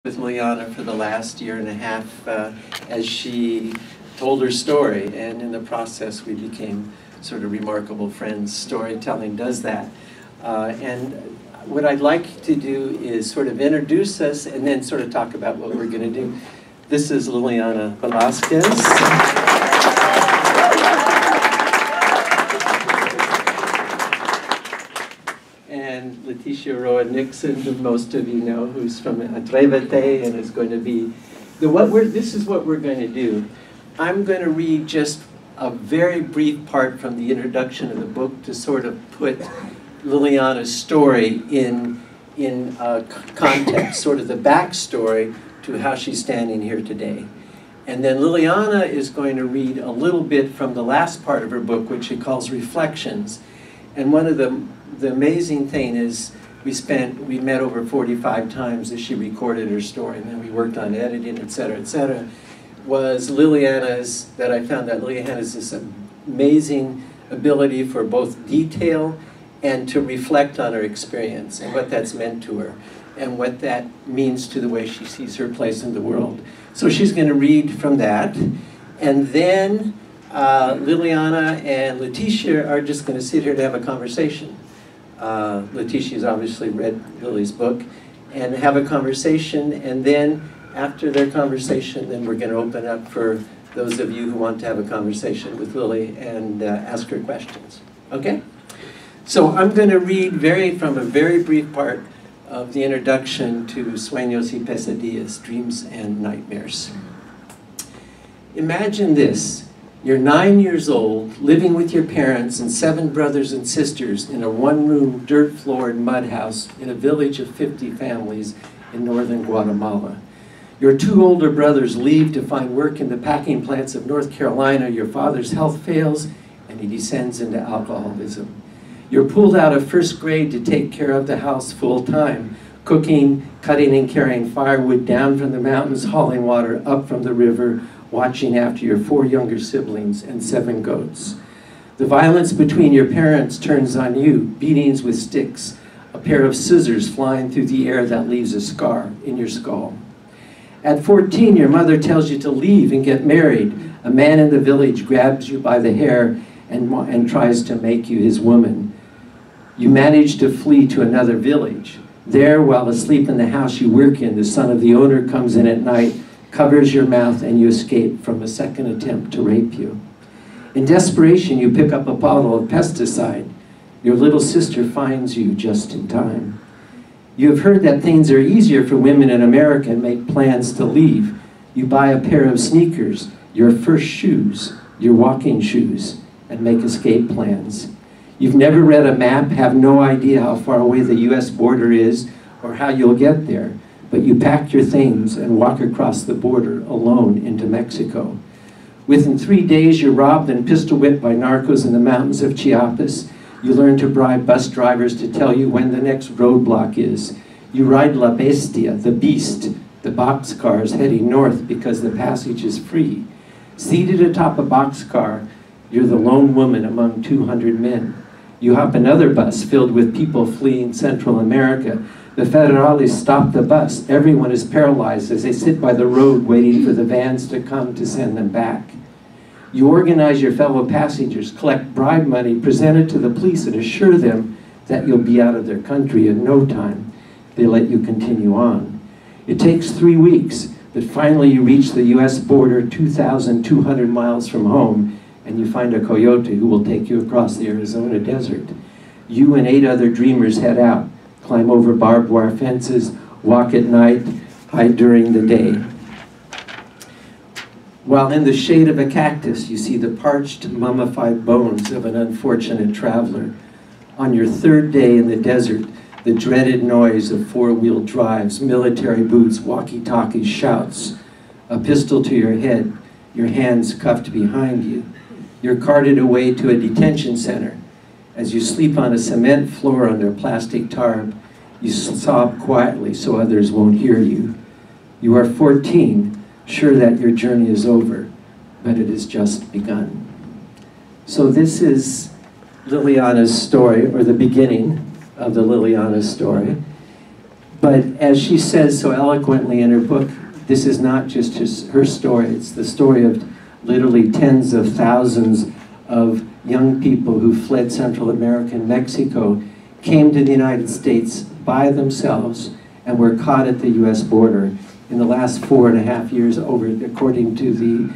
with Liliana for the last year and a half as she told her story, and in the process we became sort of remarkable friends. Storytelling does that. And what I'd like to do is sort of introduce us and then sort of talk about what we're going to do. This is Liliana Veláquez. And Leticia Roa Nixon, who most of you know, who's from Atrévete and is going to be this is what we're going to do. I'm going to read just a very brief part from the introduction of the book to sort of put Liliana's story in context, sort of the backstory to how she's standing here today. And then Liliana is going to read a little bit from the last part of her book, which she calls Reflections. And one of the amazing thing is we met over 45 times as she recorded her story, and then we worked on editing, et cetera, was Liliana's, that I found that Liliana has this amazing ability for both detail and to reflect on her experience and what that's meant to her and what that means to the way she sees her place in the world. So she's going to read from that, and then Liliana and Leticia are just going to sit here to have a conversation. Leticia's obviously read Lily's book, and have a conversation, and then after their conversation, then we're going to open up for those of you who want to have a conversation with Lily and ask her questions. Okay? So I'm going to read from a very brief part of the introduction to Sueños y Pesadillas, Dreams and Nightmares. Imagine this. You're 9 years old, living with your parents and 7 brothers and sisters in a one-room, dirt-floored mud house in a village of 50 families in northern Guatemala. Your 2 older brothers leave to find work in the packing plants of North Carolina. Your father's health fails, and he descends into alcoholism. You're pulled out of first grade to take care of the house full-time, cooking, cutting and carrying firewood down from the mountains, hauling water up from the river, watching after your 4 younger siblings and 7 goats. The violence between your parents turns on you, beatings with sticks, a pair of scissors flying through the air that leaves a scar in your skull. At 14, your mother tells you to leave and get married. A man in the village grabs you by the hair and tries to make you his woman. You manage to flee to another village. There, while asleep in the house you work in, the son of the owner comes in at night, covers your mouth, and you escape from a second attempt to rape you. In desperation, you pick up a bottle of pesticide. Your little sister finds you just in time. You have heard that things are easier for women in America and make plans to leave. You buy a pair of sneakers, your first shoes, your walking shoes, and make escape plans. You've never read a map, have no idea how far away the US border is or how you'll get there. But you pack your things and walk across the border alone into Mexico. Within 3 days, you're robbed and pistol whipped by narcos in the mountains of Chiapas. You learn to bribe bus drivers to tell you when the next roadblock is. You ride La Bestia, the beast, the boxcars heading north because the passage is free. Seated atop a boxcar, you're the lone woman among 200 men. You hop another bus filled with people fleeing Central America. The federales stop the bus. Everyone is paralyzed as they sit by the road waiting for the vans to come to send them back. You organize your fellow passengers, collect bribe money, present it to the police, and assure them that you'll be out of their country in no time. They let you continue on. It takes 3 weeks, but finally you reach the US border 2,200 miles from home, and you find a coyote who will take you across the Arizona desert. You and 8 other dreamers head out, climb over barbed wire fences, walk at night, hide during the day. While in the shade of a cactus, you see the parched, mummified bones of an unfortunate traveler. On your 3rd day in the desert, the dreaded noise of 4-wheel drives, military boots, walkie-talkies, shouts, a pistol to your head, your hands cuffed behind you. You're carted away to a detention center. As you sleep on a cement floor under a plastic tarp, you sob quietly so others won't hear you. You are 14, sure that your journey is over, but it has just begun. So this is Liliana's story, or the beginning of the Liliana story. But as she says so eloquently in her book, this is not just her story, it's the story of literally tens of thousands of young people who fled Central America and Mexico, came to the United States by themselves, and were caught at the US border. In the last 4.5 years, according to the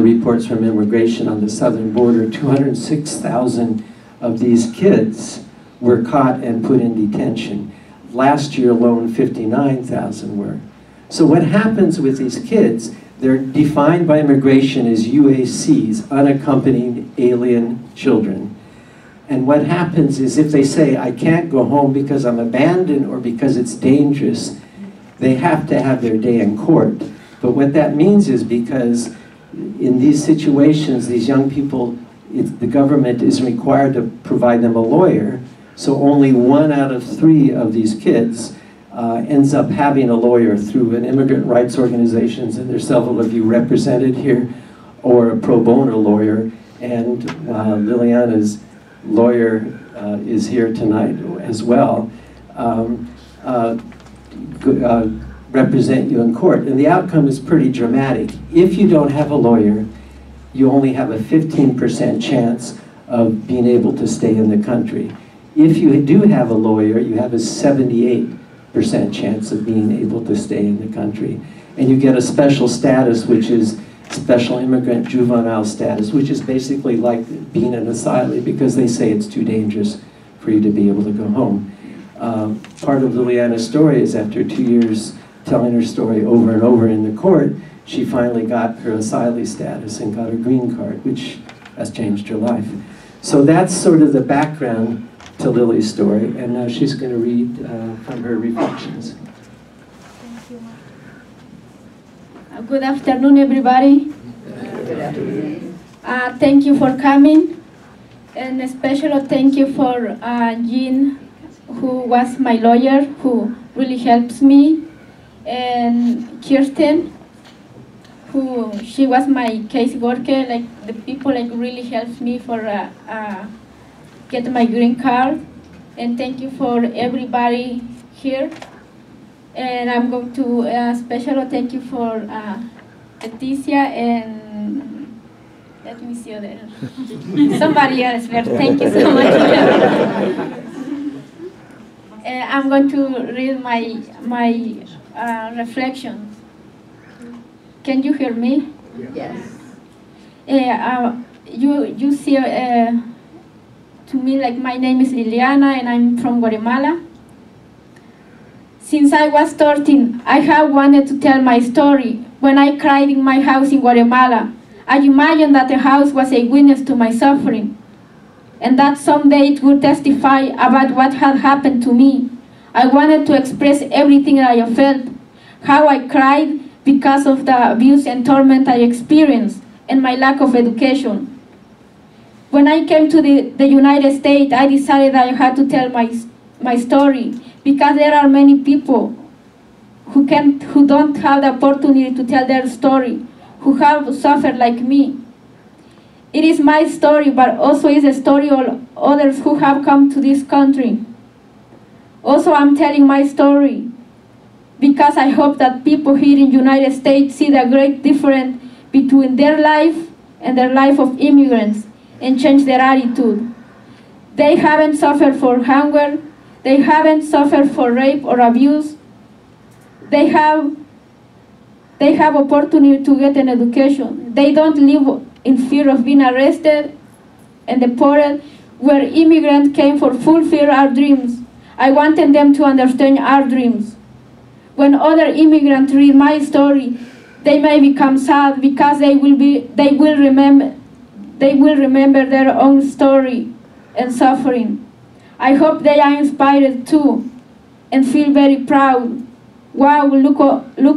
reports from immigration on the southern border, 206,000 of these kids were caught and put in detention. Last year alone, 59,000 were. So what happens with these kids, they're defined by immigration as UACs, unaccompanied alien children. And what happens is if they say, I can't go home because I'm abandoned or because it's dangerous, they have to have their day in court. But what that means is because in these situations, these young people, the government is required to provide them a lawyer, so only 1 out of 3 of these kids ends up having a lawyer through an immigrant rights organizations, and there's several of you represented here, or a pro bono lawyer, and Liliana's lawyer is here tonight as well, represent you in court. And the outcome is pretty dramatic. If you don't have a lawyer, you only have a 15% chance of being able to stay in the country. If you do have a lawyer, you have a 78% chance of being able to stay in the country. And you get a special status, which is special immigrant juvenile status, which is basically like being an asylee because they say it's too dangerous for you to be able to go home. Part of Liliana's story is after 2 years telling her story over and over in the court, she finally got her asylee status and got her green card, which has changed her life. So that's sort of the background to Lily's story, and now she's going to read from her reflections. Thank you. Good afternoon, everybody. Good afternoon. Thank you for coming, and a special thank you for Jean, who was my lawyer, who really helps me, and Kirsten, who she was my case worker. Like the people like really helped me for get my green card, and thank you for everybody here. And I'm going to special thank you for Leticia and let me see other somebody else. But thank you so much. I'm going to read my reflections. Can you hear me? Yes. You see. To me, like, my name is Liliana and I'm from Guatemala. Since I was 13, I have wanted to tell my story. When I cried in my house in Guatemala, I imagined that the house was a witness to my suffering, and that someday it would testify about what had happened to me. I wanted to express everything that I felt, how I cried because of the abuse and torment I experienced, and my lack of education. When I came to the United States, I decided that I had to tell my story, because there are many people who don't have the opportunity to tell their story, who have suffered like me. It is my story, but also is a story of others who have come to this country. Also, I'm telling my story because I hope that people here in the United States see the great difference between their life and the life of immigrants, and change their attitude. They haven't suffered for hunger, they haven't suffered for rape or abuse. They have opportunity to get an education. They don't live in fear of being arrested and deported, where immigrants came for fulfill our dreams. I wanted them to understand our dreams. When other immigrants read my story, they may become sad because they will remember their own story and suffering. I hope they are inspired too and feel very proud. Wow, look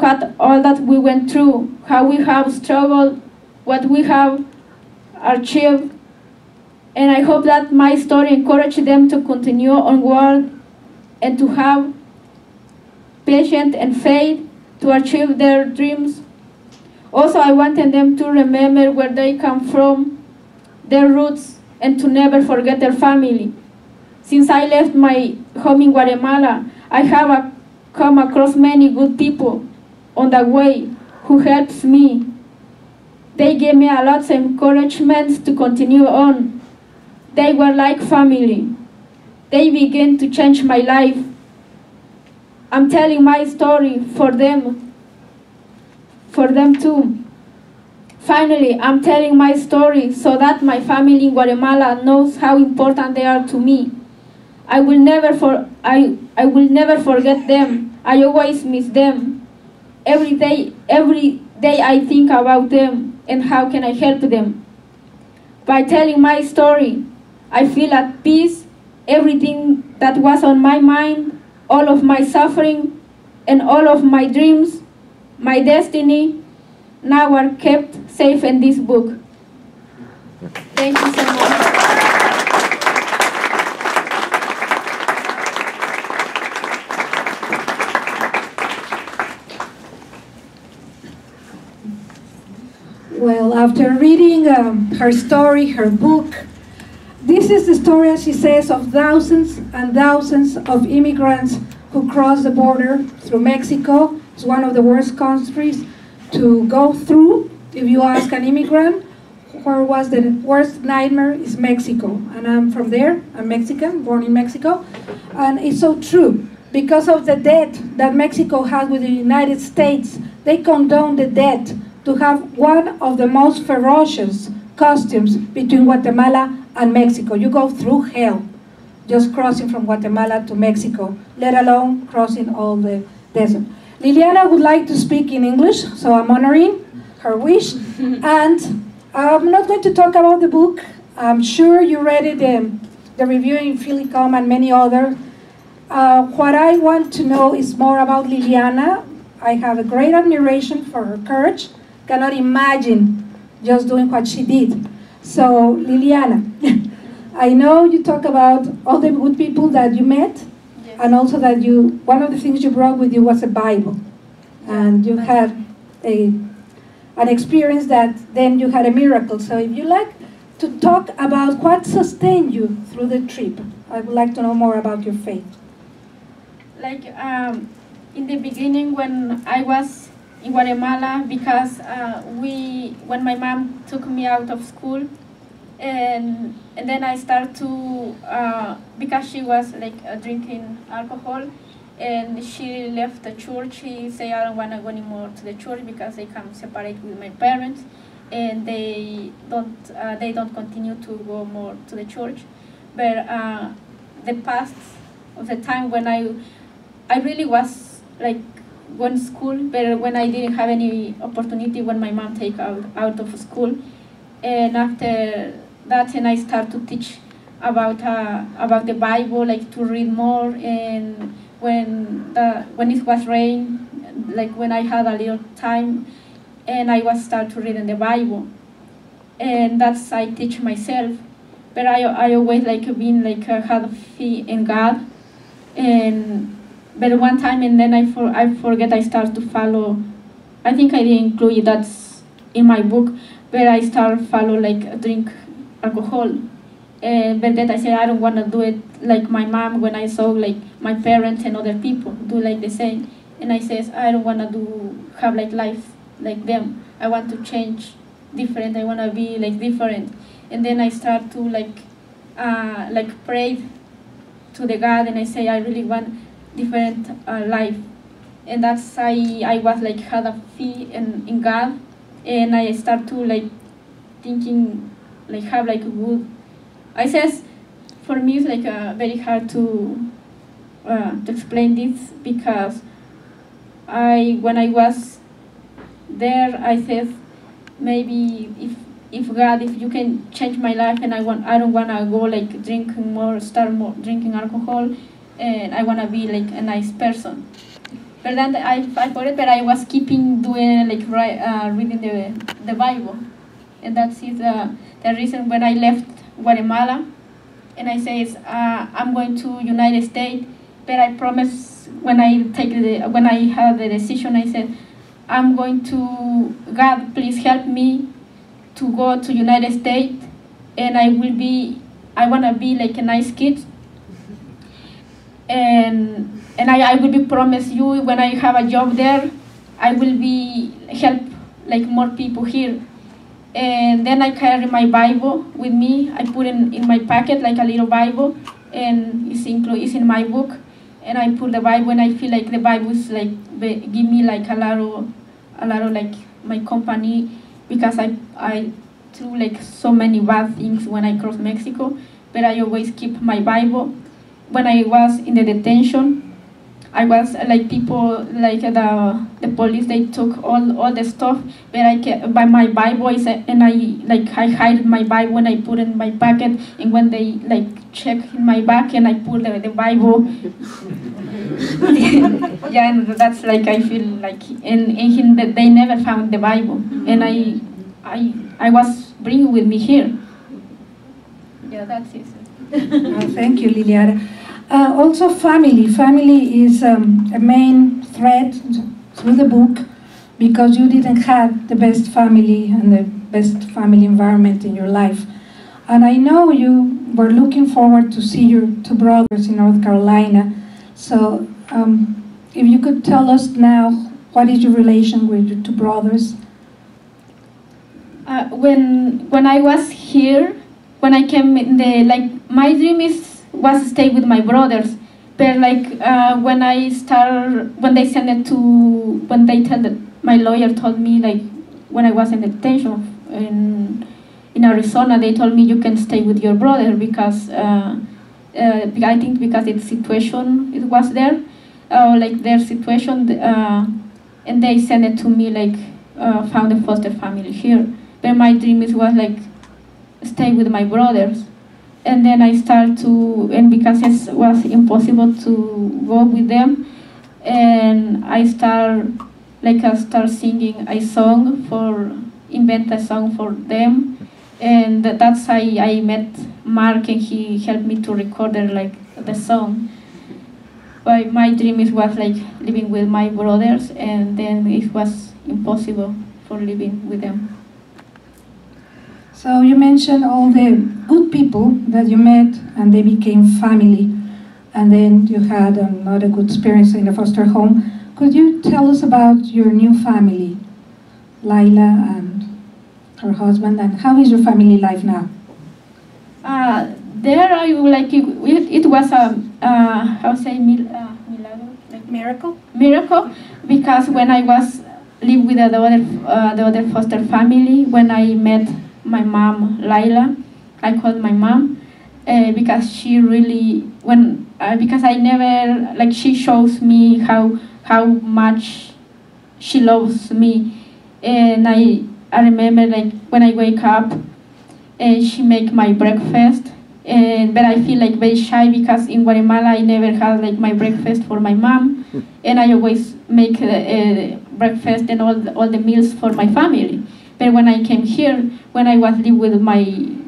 at all that we went through, how we have struggled, what we have achieved. And I hope that my story encourages them to continue onward and to have patience and faith to achieve their dreams. Also, I wanted them to remember where they come from, their roots, and to never forget their family. Since I left my home in Guatemala, I have come across many good people on the way who helps me. They gave me a lot of encouragement to continue on. They were like family. They began to change my life. I'm telling my story for them too. Finally, I'm telling my story so that my family in Guatemala knows how important they are to me. I will never forget them. I always miss them. Every day I think about them and how can I help them. By telling my story, I feel at peace. Everything that was on my mind, all of my suffering, and all of my dreams, my destiny, now are kept safe in this book. Thank you so much. Well, after reading her story, her book, this is the story, as she says, of thousands and thousands of immigrants who cross the border through Mexico. It's one of the worst countries to go through. If you ask an immigrant, where was the worst nightmare, is Mexico. And I'm from there, I'm Mexican, born in Mexico. And it's so true. Because of the debt that Mexico has with the United States, they condone the debt to have one of the most ferocious customs between Guatemala and Mexico. You go through hell just crossing from Guatemala to Mexico, let alone crossing all the desert. Liliana would like to speak in English, so I'm honoring her wish. And I'm not going to talk about the book. I'm sure you read it, the review in PhillyCAM and many others. What I want to know is more about Liliana. I have a great admiration for her courage. Cannot imagine just doing what she did. So, Liliana, I know you talk about all the good people that you met, yes. And also that one of the things you brought with you was a Bible. And you had an experience that then you had a miracle. So if you like to talk about what sustained you through the trip, I would like to know more about your faith. Like in the beginning when I was in Guatemala, because when my mom took me out of school, and then I started to, because she was like drinking alcohol, and she left the church. She said, I don't want to go anymore to the church because they come separate with my parents, and they don't continue to go more to the church. But the past of the time when I really was like going to school, but when I didn't have any opportunity when my mom take out of school, and after that, and I start to teach about the Bible, like to read more, and when it was rain, like when I had a little time, and I was start to read in the Bible, and that's I teach myself, but I always like been like had faith in God, but one time and then I forget I start to follow. I think I didn't include that in my book, but I start follow like drink alcohol. But then I said I don't want to do it like my mom when I saw like my parents and other people do like the same. And I says I don't want to have like life like them. I want to change different. I want to be like different. And then I start to like pray to the God, and I say I really want different life. And that's I was like had a faith in God, and I start to like thinking like have like a good. I says for me it's like very hard to explain this, because when I was there I said maybe if God, if you can change my life, and I don't want to go like drinking more, start more drinking alcohol, and I want to be like a nice person. But then I forgot that I was keeping doing like reading the Bible, and that's the reason when I left Guatemala, and I says I'm going to United States, but I promise when I had the decision, I said I'm going to God, please help me to go to United States, and I want to be like a nice kid, and and I will be promise you when I have a job there, I will be help like more people here. And then I carry my Bible with me. I put it in my pocket like a little Bible, and it's in my book. And I put the Bible, and I feel like the Bible is like give me like a lot of like my company, because I through like so many bad things when I cross Mexico, but I always keep my Bible. When I was in the detention, I was like people like the police, they took all the stuff, but I kept by my Bible, and I hide my Bible and I put it in my pocket, and when they like check in my back and I put the Bible, yeah, and that's like I feel like in that they never found the Bible, and I was bringing with me here. Yeah, that's it. Thank you, Liliana. Also, family. Family is a main thread through the book, because you didn't have the best family and the best family environment in your life. And I know you were looking forward to see your two brothers in North Carolina. So if you could tell us now, what is your relation with your two brothers? When I was here, when I came in my dream was to stay with my brothers, but when my lawyer told me, like when I was in detention in Arizona, they told me you can stay with your brother because I think because its situation it was there, like their situation, and they sent it to me found a foster family here. But my dream was like stay with my brothers. And then I start to, and because it was impossible to go with them, and I start singing a song invent a song for them, and that's how I met Mark, and he helped me to record the song. But my dream was living with my brothers, and then it was impossible for living with them. So you mentioned all the good people that you met and they became family, and then you had another good experience in the foster home. Could you tell us about your new family, Laila and her husband, and how is your family life now? There I it was miracle, because when I was live with the other foster family, when I met my mom, Laila, I called my mom because she really because I never she shows me how much she loves me, and I remember when I wake up and she make my breakfast, but I feel very shy because in Guatemala I never had my breakfast for my mom, and I always make breakfast and all the meals for my family. But when I came here, when I was live with my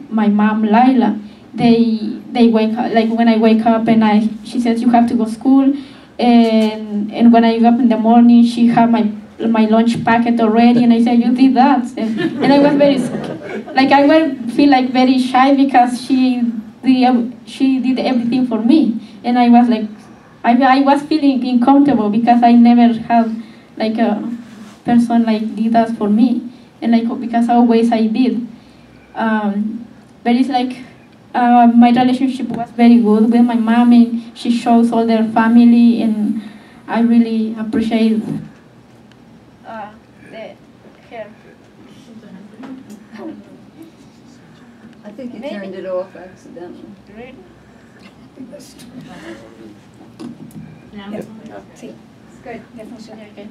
mom, Laila, they wake up, when I wake up and she says you have to go to school, and when I wake up in the morning, she had my lunch packet already, and I said you did that, and I was very I would feel very shy because she did everything for me, and I was I was feeling uncomfortable because I never had a person did that for me. And because always I did, but it's my relationship was very good with my mom, and she shows all their family, and I really appreciate her. I think you turned it off accidentally. Really? Yeah. Sí. It's good. Ya funciona. Okay.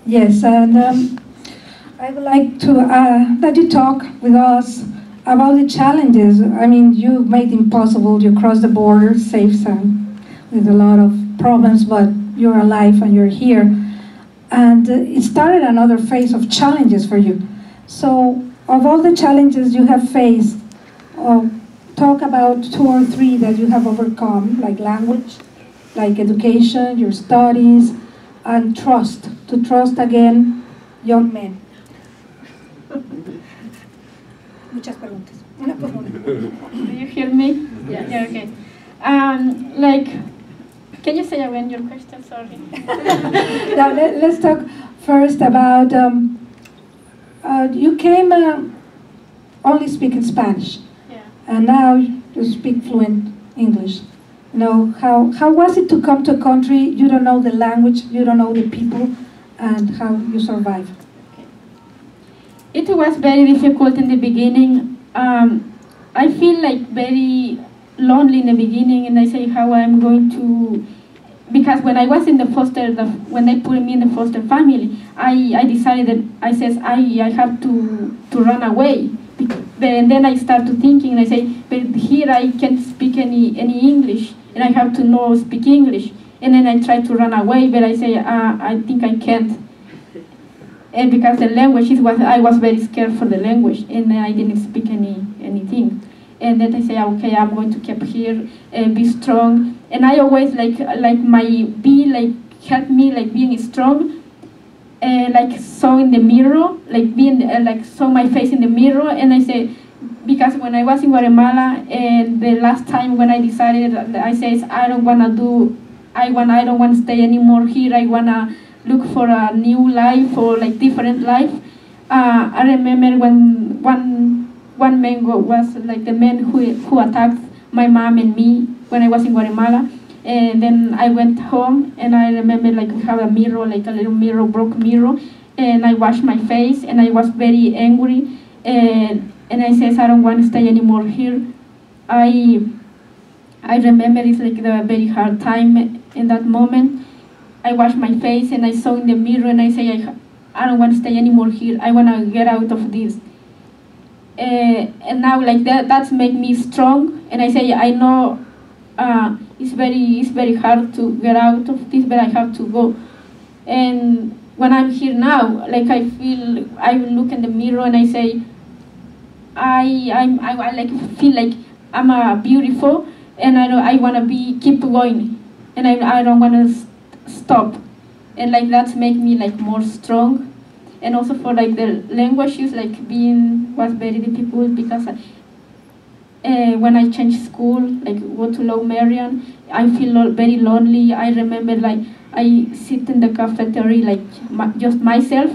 Yes, and I would like to that you talk with us about the challenges. I mean, you made it impossible. You crossed the border safe with a lot of problems, but you're alive and you're here. And it started another phase of challenges for you. So, of all the challenges you have faced, talk about 2 or 3 that you have overcome, like language, like education, your studies, and trust, to trust again young men. Muchas preguntas. Una por una. Do you hear me? Yes. Yeah, okay. Like, can you say again your question? Sorry. Now, let's talk first about, you came only speaking Spanish, Yeah. and now you speak fluent English. You know, how was it to come to a country, you don't know the language, you don't know the people, and how you survive? It was very difficult in the beginning. I feel like very lonely in the beginning, and I say how I'm going to, because when I was in the foster, when they put me in the foster family, I decided that I have to run away. And then I started thinking, and I say, but here I can't speak any English, and I have to know speak English. And then I try to run away, but I say, I think I can't. And because the language I was very scared for the language, and I didn't speak anything. And then I say, okay, I'm going to keep here and be strong. And I always help me being strong, like saw in the mirror, like being saw my face in the mirror. And I say, because when I was in Guatemala, and the last time when I decided, I says I don't want to stay anymore here. I wanna look for a new life or like different life. I remember when one man was like the man who attacked my mom and me when I was in Guatemala. And then I went home, and I remember like we have a mirror, like a little mirror, broke mirror, and I washed my face, and I was very angry, and I says I don't want to stay anymore here. I remember it's like the very hard time in that moment. I washed my face, and I saw in the mirror, and I say I don't want to stay anymore here. I want to get out of this. And now like that's make me strong, and I say I know it's very hard to get out of this, but I have to go. And when I'm here now, like I look in the mirror and I say I like feel like I'm beautiful, and I want to keep going, and I don't want to stop, and like that's make me like more strong. And also for like the languages, like was very difficult because when I changed school, like go to Low Marian, I feel very lonely. I remember like I sit in the cafeteria like just myself,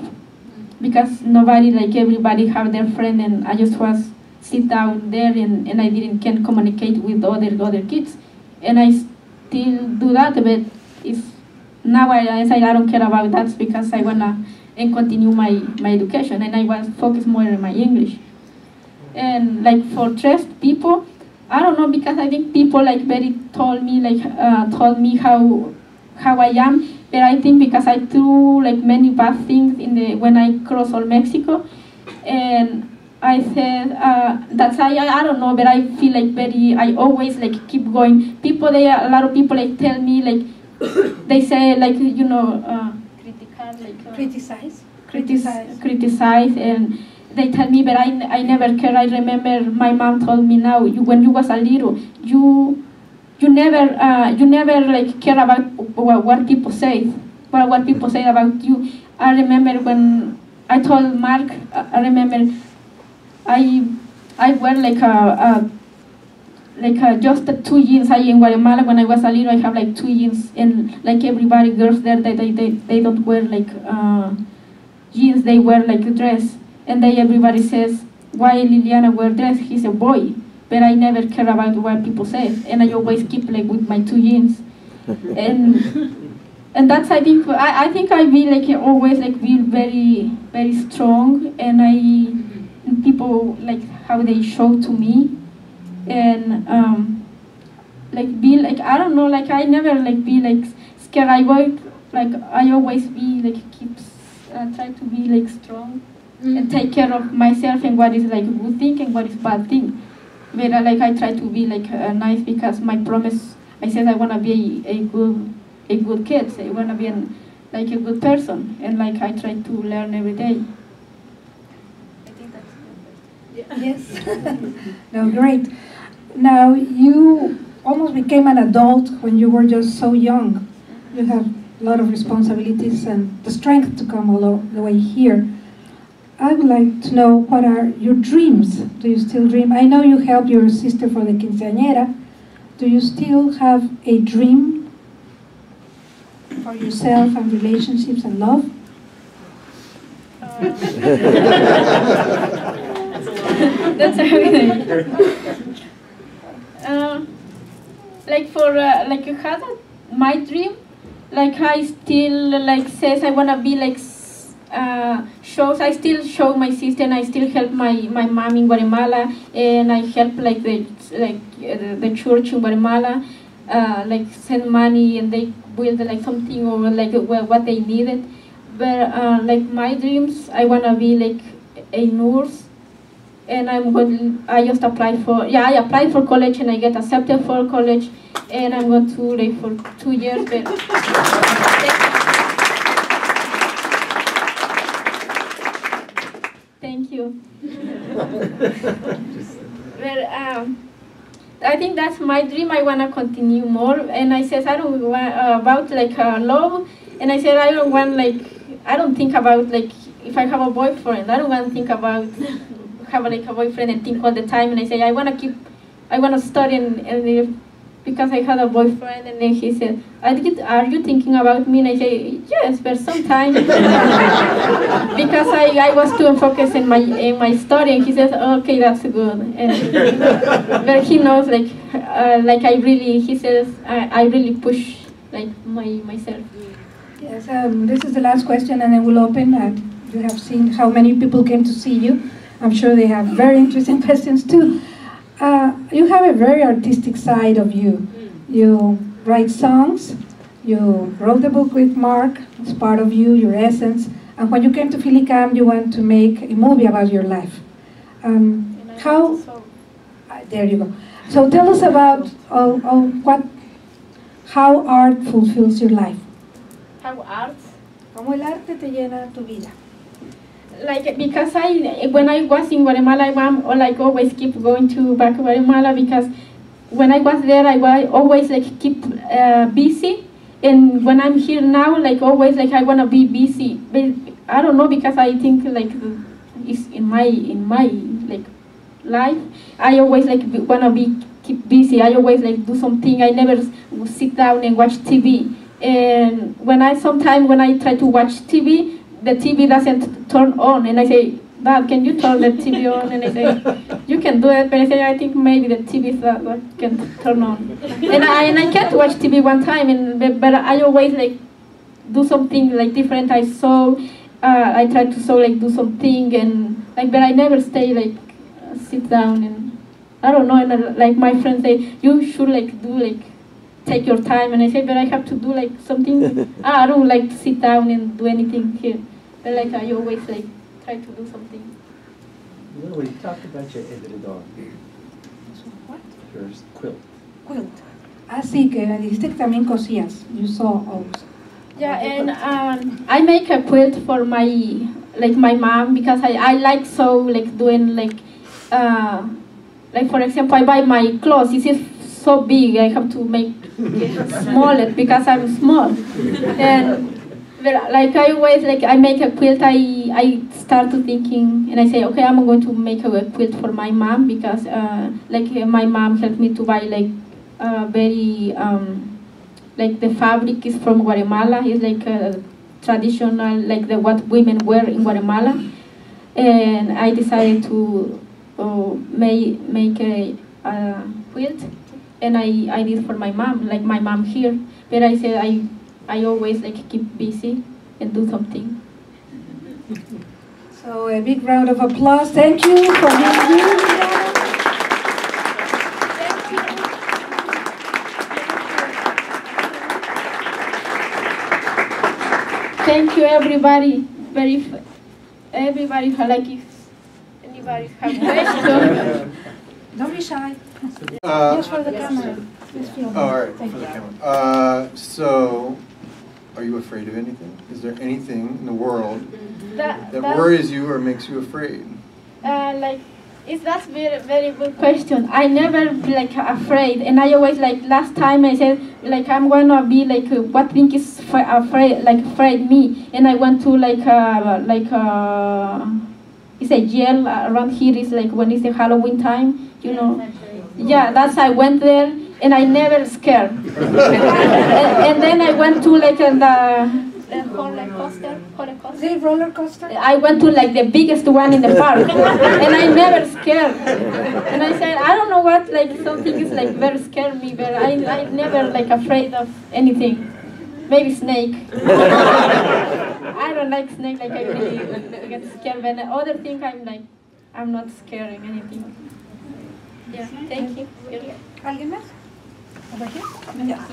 because nobody, like everybody have their friend, and I just was sit down there, and I can't communicate with other kids, and I still do that, but it's now I say I don't care about that because I wanna and continue my education, and I was focused more on my English. And like for trust people, I don't know, because I think people like very told me how I am, but I think because I threw like many bad things when I crossed all Mexico, and I said that's I don't know, but I feel like I always like keep going. A lot of people like tell me like they say like criticize, and they tell me, but I never care. I remember my mom told me now, when you was a little, you never like care about what people say, what people say about you. I remember when I told Mark, I remember I wear just 2 jeans. In Guatemala when I was a little, I have like 2 jeans, and like everybody, girls there, they don't wear like jeans, they wear like a dress, and everybody says, why Liliana wear dress? He's a boy. But I never care about what people say, and I always keep like with my 2 jeans, and that's I think I be like always like feel very strong, and people like how they show to me, and like be like I don't know, like I never like be like scared. I work like I always be like try to be like strong and take care of myself, and what is like good thing and what is bad thing. But like I try to be like nice, because my promise, I said I want to be a good kid. I want to be like a good person, and like I try to learn every day. I think that's good. Yes. No, great. Now you almost became an adult when you were just so young. You have a lot of responsibilities and the strength to come all the way here. I would like to know, what are your dreams? Do you still dream? I know you helped your sister for the quinceañera, do you still have a dream for yourself and relationships and love? That's a good like for like you had my dream, like I still like says I wanna be like shows. I still show my sister and I still help my mom in Guatemala, and I help like the church in Guatemala, like send money and they build like something or like what they needed. But like my dreams, I wanna be like a nurse, and I just applied for I applied for college and I get accepted for college, and I'm going to like for 2 years. But thank you. Well, I think that's my dream. I wanna continue more, and I said I don't want about like love, and I said I don't think about like if I have a boyfriend. I don't want to think about have like a boyfriend and think all the time. And I say I want to study and because I had a boyfriend, and then he said, "Are you thinking about me?" And I say, "Yes, but sometimes." Because I was too focused in my study, and he says, "Okay, that's good." And but he knows like I really, he says I really push like myself. Yes, this is the last question, and then we'll open. You have seen how many people came to see you. I'm sure they have very interesting questions too. You have a very artistic side of you. You write songs, you wrote the book with Mark, it's part of you, your essence, and when you came to PhillyCAM, you want to make a movie about your life. There you go. So tell us about how art fulfills your life. How art? Cómo el arte te llena tu vida. Like because when I was in Guatemala, I always keep going back to Guatemala, because when I was there, I was always like keep busy, and when I'm here now, like always like I wanna be busy. But I don't know, because I think like it's in my like life, I always like wanna keep busy. I always like do something. I never sit down and watch TV. And sometimes when I try to watch TV, the TV doesn't turn on, and I say, "Dad, can you turn the TV on?" And I say, "You can do it," but I say, "I think maybe the TV can turn on." And I can't watch TV one time, but I always like do something like different. I try to like do something, and like, but I never stay like sit down, and I don't know. And like my friends say, "You should like do like take your time," and I say, "But I have to do like something." I don't like to sit down and do anything here. But like I always like try to do something. You know, we talked about your edredon. What? Your quilt. Quilt. Sí, que me dijiste que también cosías. You saw also. Yeah, and I make a quilt for my mom, because I like so like doing like for example, I buy my clothes. It's so big, I have to make it smaller because I'm small. And like I always like I make a quilt. I start to thinking, and I say, okay, I'm going to make a quilt for my mom, because like my mom helped me to buy like very like the fabric is from Guatemala. It's like a traditional, like what women wear in Guatemala. And I decided to make a quilt, and I did for my mom, like my mom here. But I said I always like keep busy and do something. So a big round of applause. Thank you for being here. Thank you, everybody. Everybody like if anybody have questions. Don't be shy. Just for the camera. All right, for the camera. So, are you afraid of anything? Is there anything in the world that worries you or makes you afraid? That's very, very good question. I never be like afraid, and I always like last time I said like I'm gonna be like what thing is afraid me, and I went to it's a jail around here. Is like when it's the Halloween time, you know. Yeah, I went there, and I never scared. And then I went to like the roller coaster? I went to like the biggest one in the park, and I never scared. And I said, I don't know what, like something is like very scared me, but I never like afraid of anything. Maybe snake. I don't like snake, like I really get scared. But the other thing, I'm not scared of anything. Yeah, thank you. ¿Alguien más? Over here? Yeah.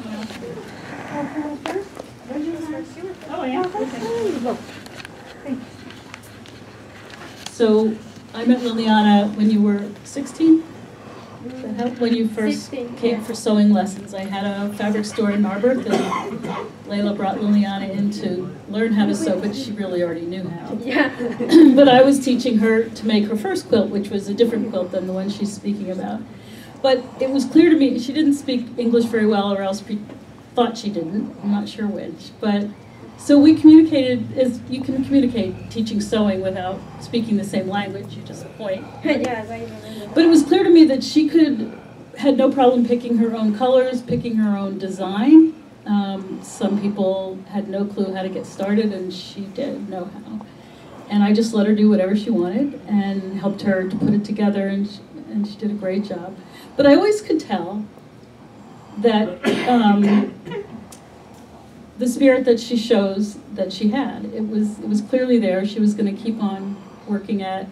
Oh, yeah. So, I met Liliana when you were 16? When you first 16, came for sewing lessons. I had a fabric store in Marburg and Layla brought Liliana in to learn how to sew, but she really already knew how. Yeah. But I was teaching her to make her first quilt, which was a different quilt than the one she's speaking about. But it was clear to me, she didn't speak English very well, or else thought she didn't, I'm not sure which. But so we communicated, as you can communicate teaching sewing without speaking the same language, you just point. Yes, I remember. But it was clear to me that she had no problem picking her own colors, picking her own design. Some people had no clue how to get started, and she did know how. And I just let her do whatever she wanted and helped her to put it together, and she did a great job. But I always could tell that the spirit that she shows that she had, it was clearly there. She was going to keep on working at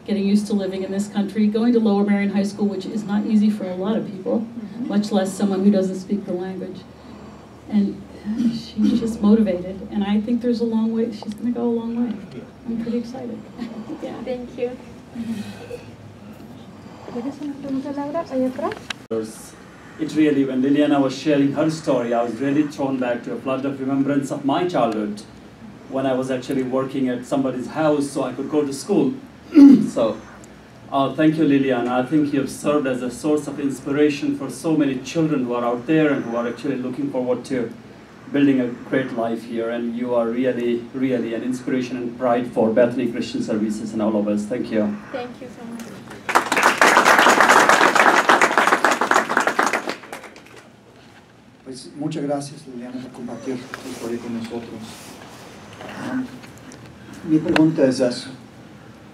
getting used to living in this country, going to Lower Merion High School, which is not easy for a lot of people, much less someone who doesn't speak the language. And she's just motivated, and I think there's a long way, she's going to go a long way. I'm pretty excited. Yeah. Thank you. It really, when Liliana was sharing her story, I was really thrown back to a flood of remembrance of my childhood when I was actually working at somebody's house so I could go to school. So, thank you, Liliana. I think you have served as a source of inspiration for so many children who are out there and who are actually looking forward to building a great life here. And you are really, really an inspiration and pride for Bethany Christian Services and all of us. Thank you. Thank you so much. Pues muchas gracias, Liliana, por compartir tu historia con nosotros. Mi pregunta es eso.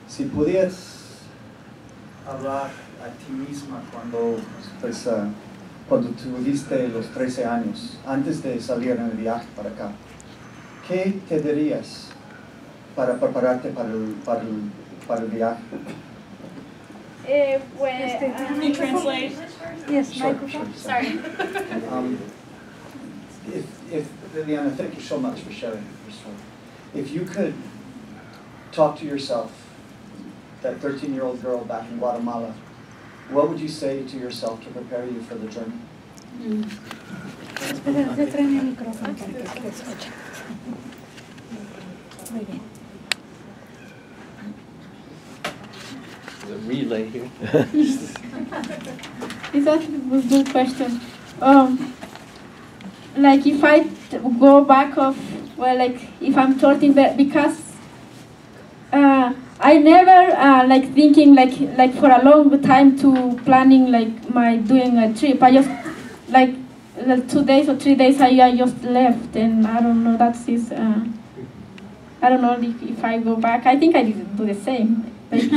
Si pudieras hablar a ti misma cuando tuviste los 13 años, antes de salir en el viaje para acá, ¿qué te dirías para prepararte para el viaje? Can you translate? Yes, Sure, microphone. Sorry. If Liliana, thank you so much for sharing your story. If you could talk to yourself, that 13-year-old girl back in Guatemala, what would you say to yourself to prepare you for the journey? There's a relay here. It's actually a good question. Like if I go back if I'm 13, because I never like thinking like for a long time to planning like doing a trip. I just like 2 days or 3 days I just left, and I don't know, that's is I don't know if I go back. I think I didn't do the same. Like,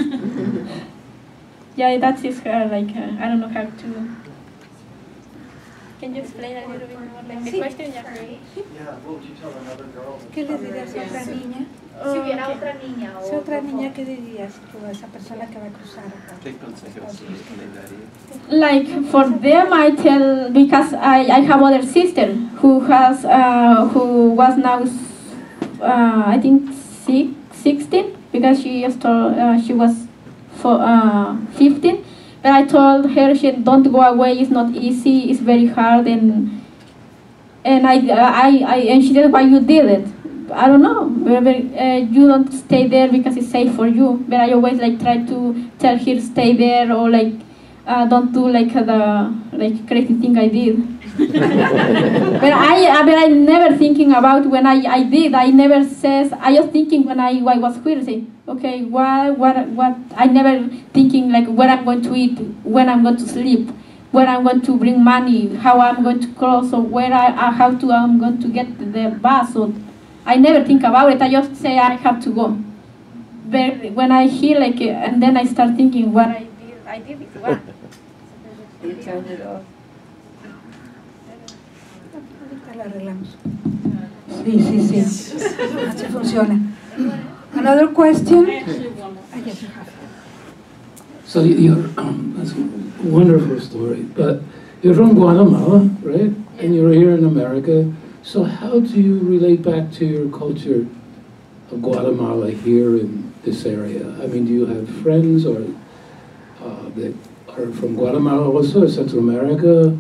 yeah, that's just I don't know how to. Can you explain a little bit more like the question? Yeah, what would you tell another girl? ¿Qué le dirías a otra niña? Si hubiera otra niña Si otra niña, ¿qué dirías tú a esa persona que va a cruzar acá? ¿Qué consejos le daría? Like for them, I tell, because I have other sister who has who was now I think 16, because she just told she was 15. But I told her, don't go away. It's not easy. It's very hard, and she said, why you did it? I don't know. You don't stay there because it's safe for you. But I always try to tell her stay there, or don't do the crazy thing I did. but I never thinking about when I did. I never says. I just thinking when I was here, say, okay, what? I never thinking where I'm going to eat, when I'm going to sleep. where I'm going to bring money, how I'm going to cross, or where I'm going to get the bus. Or I never think about it. I just say I have to go. But when I hear like, and then I start thinking what I did is what. You turned it off. Sí. Así funciona. Another question? So that's a wonderful story, but you're from Guatemala, right? And you're here in America. So how do you relate back to your culture of Guatemala here in this area? I mean, do you have friends or that are from Guatemala also, or Central America,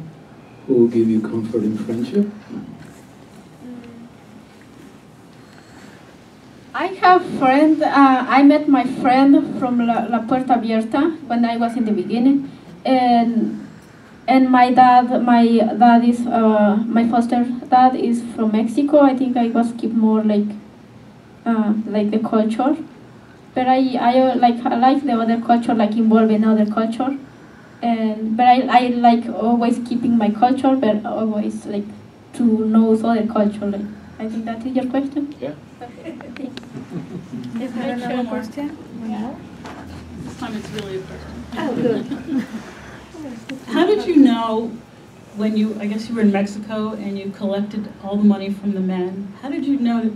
who give you comfort and friendship? I have friends. I met my friend from La Puerta Abierta when I was in the beginning, and my dad is my foster dad is from Mexico. I think I was keep more like the culture, but I like the other culture, like involved in other culture, but I like always keeping my culture, but always like to know other culture. Like I think that is your question. Yeah. Is there another question? Yeah. This time it's really a question. Oh, good. How did you know when I guess you were in Mexico and you collected all the money from the men, how did you know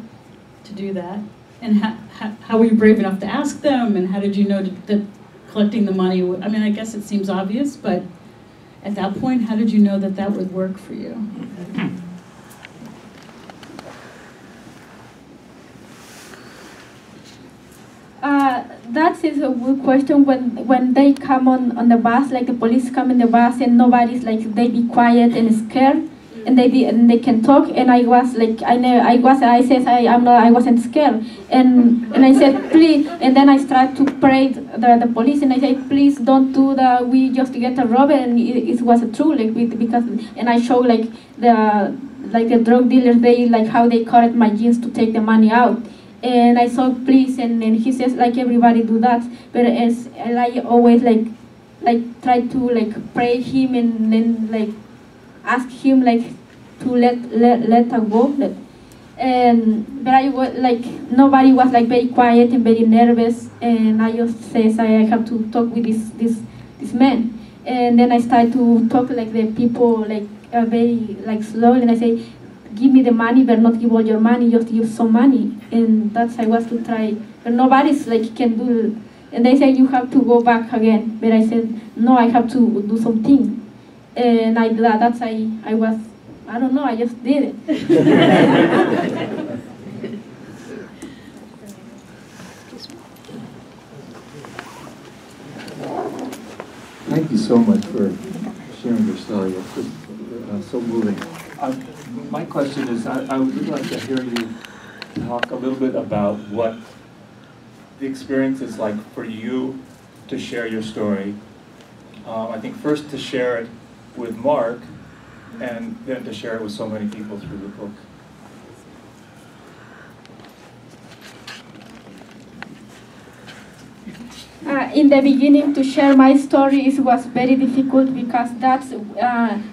to do that? And how were you brave enough to ask them? And how did you know that collecting the money, I mean, I guess it seems obvious, but at that point, how did you know that that would work for you? That is a good question. When they come on the bus, like the police come in the bus and nobody's like, they be quiet and scared, and they can talk. And I was like, I wasn't scared, and I said please, and then I started to pray the police, and I said please don't do that. We just get a robber, and it was true, like because, and I showed like the drug dealers, they like how they cut my jeans to take the money out. And I saw please, and he says like everybody do that, but as I always like try to like pray him and then like ask him like to let her go. But I was like nobody was like very quiet and very nervous, and I just says I have to talk with this man, and then I start to talk like the people like very like slowly, and I say, give me the money, but not give all your money, just give some money. And that's I was to try, but nobody's like can do. And they say you have to go back again, but I said no, I have to do something. And I don't know, I just did it. Thank you so much for sharing your story. It's so moving. My question is, I would like to hear you talk a little bit about what the experience is like for you to share your story. I think first to share it with Mark, and then to share it with so many people through the book. In the beginning, to share my story was very difficult because that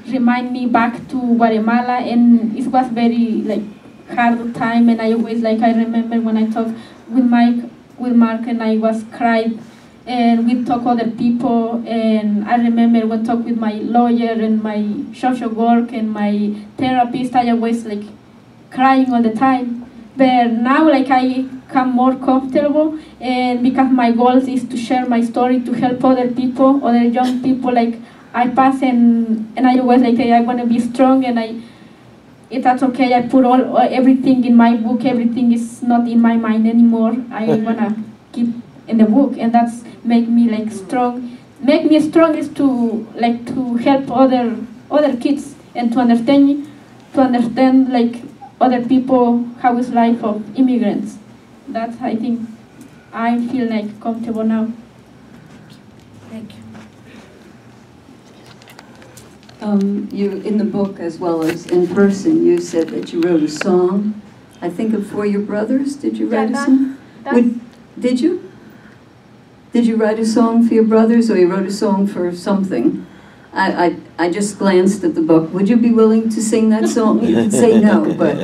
remind me back to Guatemala, and it was very like hard time. And I always I remember when I talked with Mark, and I was crying, and we talk other people, and I remember when talk with my lawyer and my social work and my therapist, I always like crying all the time. But now I become more comfortable, and because my goal is to share my story to help other people, other young people I pass, and I always I want to be strong, and if that's okay, I put everything in my book. Everything is not in my mind anymore. I wanna keep in the book, and that's make me strong. Make me strong is to help other kids and to understand other people how is life of immigrants. That's I think I feel comfortable now. Thank you. You, in the book as well as in person, you said that you wrote a song, I think for your brothers. Did you write a song? Did you? Did you write a song for your brothers, or you wrote a song for something? I I just glanced at the book. Would you be willing to sing that song? You can say no, but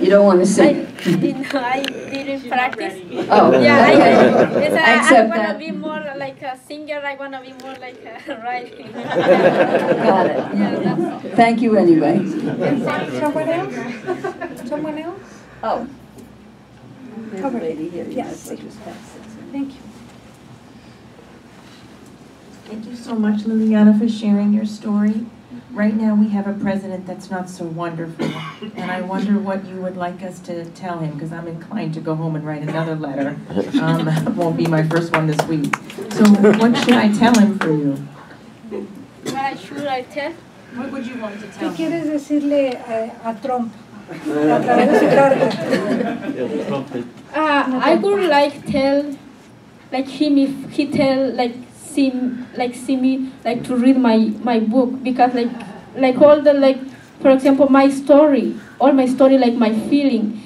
you don't want to sing. I didn't practice. Oh, yeah, okay. I accept want to that. be more like a singer. I want to be more like a writing. Got it. Yeah, Thank you anyway. Someone else? Someone else? Oh. There's a Over. lady here. Yes. Thank you. Thank you so much, Liliana, for sharing your story. Right now, we have a president that's not so wonderful, and I wonder what you would like us to tell him, because I'm inclined to go home and write another letter. Won't be my first one this week. So what should I tell him for you? What should I tell? What would you want to tell ¿Qué him? quieres decirle a Trump a través de su carta? I would like tell, like him if he tell see me like to read my book, because like all the for example all my story like my feeling,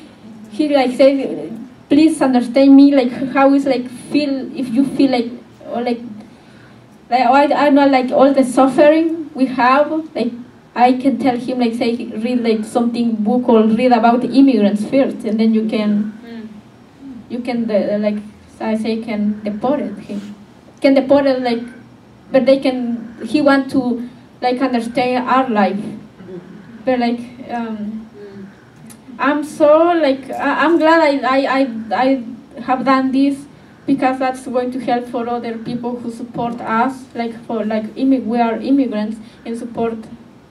he like say please understand me like how is feel if you feel or I know like all the suffering we have, like I can tell him say read something book or read about the immigrants first, and then you can I say can deport him. Can deport it but they can. He want to understand our life, but I'm so I'm glad I have done this, because that's going to help for other people who support us, we are immigrants, and support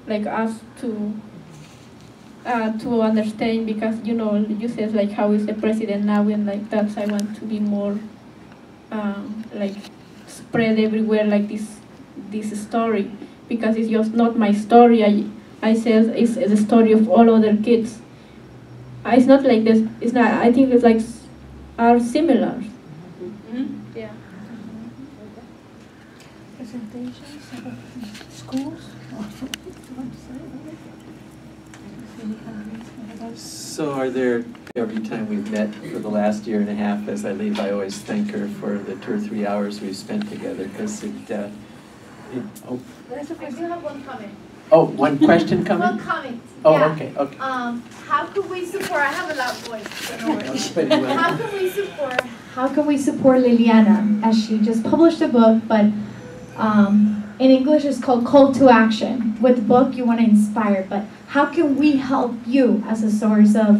us to understand, because you said how is the president now, and that's I want to be more spread everywhere this story, because it's just not my story. I said it's the story of all other kids. It's not like this. It's not. I think it's are similar. Mm-hmm. Yeah. Presentations about schools. So are there, every time we've met for the last year and a half, as I leave, I always thank her for the 2 or 3 hours we've spent together, because oh. I still have one comment. Oh, one question coming? One comment. Oh, yeah. okay. How can we support, I have a loud voice, so no worries. How can we support Liliana, as she just published a book, but in English it's called Call to Action. With the book you want to inspire, but how can we help you as a source of,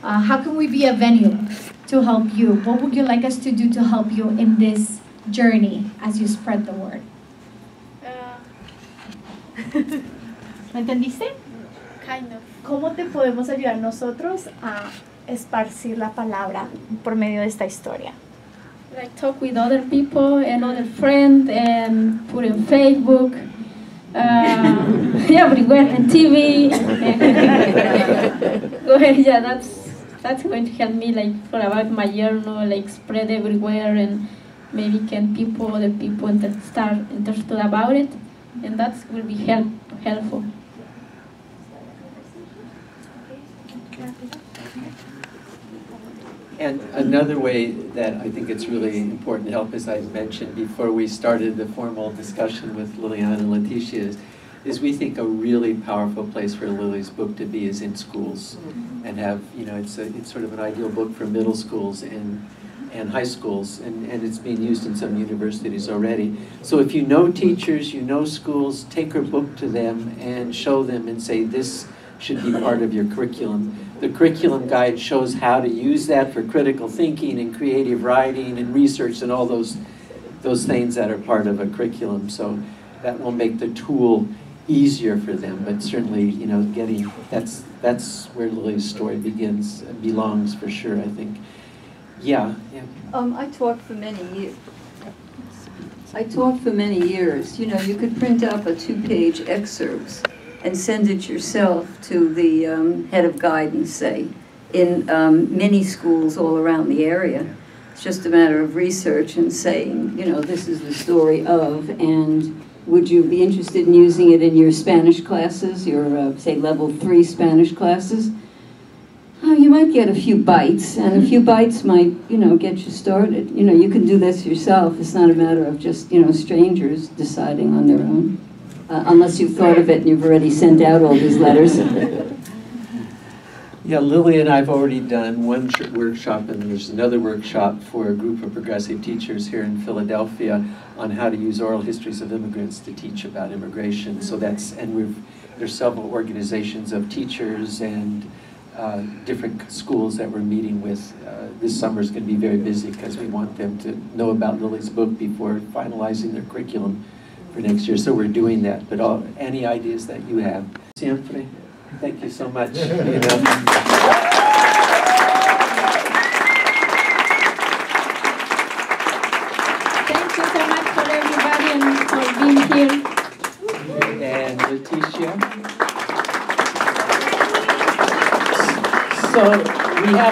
how can we be a venue to help you? What would you like us to do to help you in this journey as you spread the word? ¿Me entendiste? Kind of. ¿Cómo te podemos ayudar nosotros a esparcir la palabra por medio de esta historia? Talk with other people and other friends, and put in Facebook, everywhere, and TV. Yeah, that's going to help me for about my journal, spread everywhere, and maybe other people start interested about it, and that will be helpful. And another way that I think it's really important to help, as I mentioned before we started the formal discussion with Liliana and Leticia, is we think a really powerful place for Lily's book to be is in schools, and have, it's sort of an ideal book for middle schools and high schools, and it's being used in some universities already. So if you know teachers, you know schools, take her book to them and show them and say, this should be part of your curriculum. The curriculum guide shows how to use that for critical thinking and creative writing and research and all those things that are part of a curriculum. So that will make the tool easier for them. But certainly, that's where Lily's story belongs for sure, I think. Yeah. I taught for many years. You could print up a 2-page excerpts and send it yourself to the head of guidance, say, in many schools all around the area. It's just a matter of research and saying, this is the story of, and would you be interested in using it in your Spanish classes, your, say, level 3 Spanish classes? Oh, you might get a few bites, and a few bites might, get you started. You can do this yourself. It's not a matter of just, strangers deciding on their own. Unless you've thought of it and you've already sent out all these letters. Yeah, Lily and I have already done one workshop, and there's another workshop for a group of progressive teachers here in Philadelphia on how to use oral histories of immigrants to teach about immigration. So there's several organizations of teachers and different schools that we're meeting with. This summer's going to be very busy because we want them to know about Lily's book before finalizing their curriculum for next year. So we're doing that. But any ideas that you have, siempre. Thank you so much. Thank you so much for everybody and for being here. And Leticia. So we have